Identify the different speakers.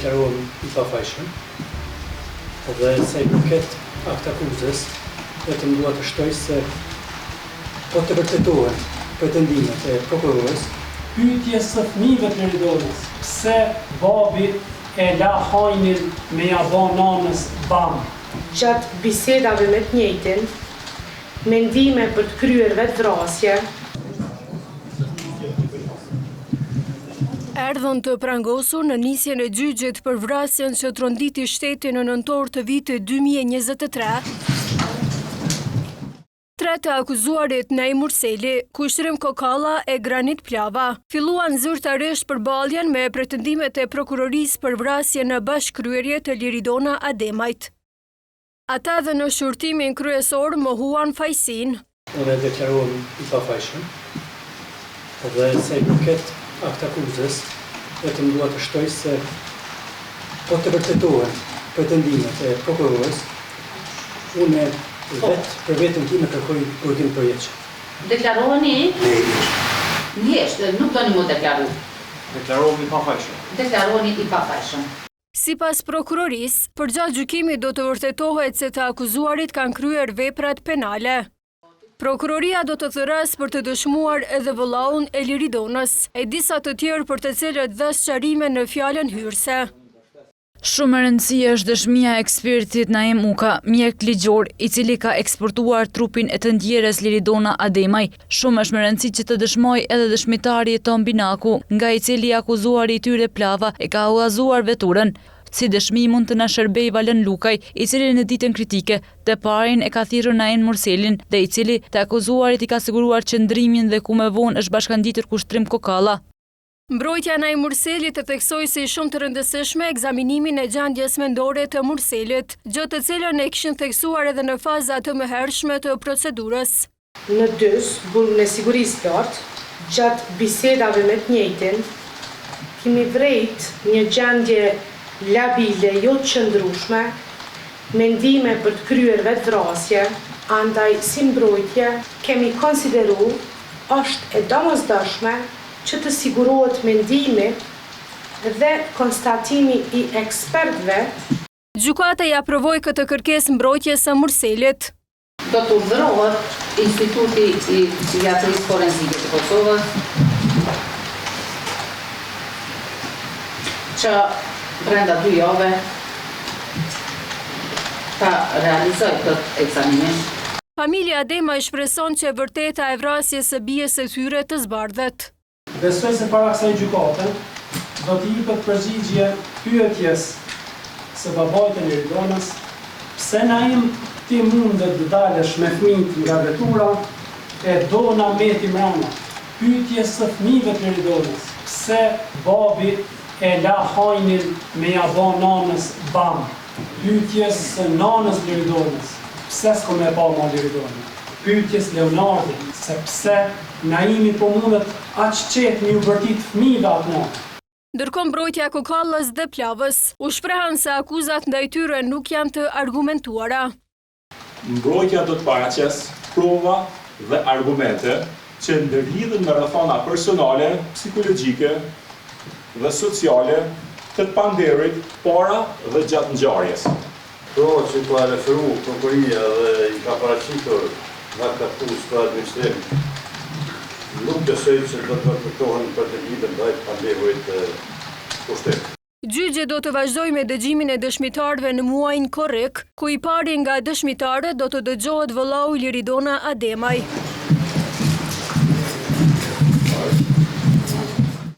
Speaker 1: deklarohem I pafajshëm dhe sa I përket aktakuzës, vetëm dua të shtoj se po të vërtetohen pretendimet e prokurorës.
Speaker 2: Pyetje së fëmijëve të Liridonës, pse babi e la hajnin me ja ba nanës bam?
Speaker 3: Gjatë bisedave me të njëjtin, mendime për të kryer vetvrasje,
Speaker 4: erdhën të prangosur në nisjen e gjyqit për vrasjen që tronditi shtetin në nëntor të vitit 2023. Tre të akuzuarit Naim Murseli, Kushtrim Kokalla e Granit Plava filluan zyrtarisht përballjen me pretendimet e prokurorisë për vrasje në bashkëkryerje të Liridona Ademajt. Ata dhe në shurtimin kryesor mohuan fajsin.
Speaker 1: Unë deklarohem I pafajshëm dhe sa I përket aktakuzës, vetëm dua të shtoj se po të vërtetohen pretendimet e prokurorës, unë vetë për vetën time kërkoj urdim përjetshëm.
Speaker 5: Deklaroheni? Njështë, nuk do një mu deklaru.
Speaker 6: Deklarohemi I pafajshëm.
Speaker 5: Deklaroheni I pafajshëm.
Speaker 4: Sipas prokurorisë, përgjatë gjykimit do të vërtetohet se të akuzuarit kanë kryer veprat penale. Prokuroria do të thërras për të dëshmuar edhe vëllaun e Liridonës, e disa të tjerë për të cilët dhe sqarime në fjalën hyrëse.
Speaker 7: Shumë e rëndësishme është dëshmia e ekspertit Naim Uka, mjek ligjor, I cili ka eksportuar trupin e të ndjeres Liridona Ademaj. Shumë është me rëndësi që të dëshmoj edhe dëshmitari Tom Binaku, nga I cili akuzuari I tyre Plava e ka huazuar veturën. Si dëshmi mund të na shërbej Valen Lukaj, I cili në ditën kritike të parin e ka thirrur Naim Murselin dhe I cili të akuzuarit I ka siguruar qëndrimin dhe ku më vonë është bashkanditur Kushtrim Kokalla.
Speaker 4: Mbrojtja Naim Murselit të theksoi si shumë të rëndësishme ekzaminimin e gjendjes mendore të Murselit, gjë të cilën e kishin theksuar edhe në faza të mëhershme të procedurës.
Speaker 3: në dys, burgun e sigurisë plot, gjatë bisedave me të njëjtin, kemi vrejt një gjendje labile jo të qëndrueshme, mendime për të kryer vetvrasje, andaj si mbrojtje kemi konsideru është e domosdoshme që të sigurohet mendimi dhe konstatimi I ekspertëve.
Speaker 4: Gjykata I aprovoi këtë kërkesë mbrojtjes së Murselit.
Speaker 5: Do të urdhërohet Instituti I Psikiatrisë Forenzike të Kosovës që brenda 2 javë ta realizoj këtë ekzaminim.
Speaker 4: Familja Ademaj shpreson që e vërteta e vrasjes së bijes së tyre të zbardhet.
Speaker 2: Besoj se para kësaj gjykate do të jepet përgjigje pyetjes së babait të Liridonës, pse Naim ti mundet të dalësh me fëmijët nga vetura e dona meti mrama. Pyetjes së fëmijëve të Liridonës, pse babi e la hajnin me ja ba nanës bam. Pyetjes së nanës Liridonës, pse s'ko me pa ma Liridonën. Pyetjes Leonardi, se pse Naimi po mundet aq qetë një vërtit fëmijëve atë natë.
Speaker 4: Ndërkohë mbrojtja e Kokallës dhe Plavës u shprehan se akuzat ndaj tyre nuk janë të argumentuara.
Speaker 6: Mbrojtja do të paraqes prova dhe argumente që ndërlidhen me rrethana personale, psikologjike dhe sociale të panderit para dhe gjatë ngjarjes.
Speaker 8: Prova që ka referu prokuria dhe I ka paraqitur nga akuzë për administrim, nuk besoj që do të vërtetohen pretendimet ndaj panderit Kushtrim.
Speaker 4: Gjyqi do të vazhdojë me dëgjimin e dëshmitarëve në muajin korrik, ku I pari nga dëshmitarët do të dëgjohet vëllau I Liridona Ademaj.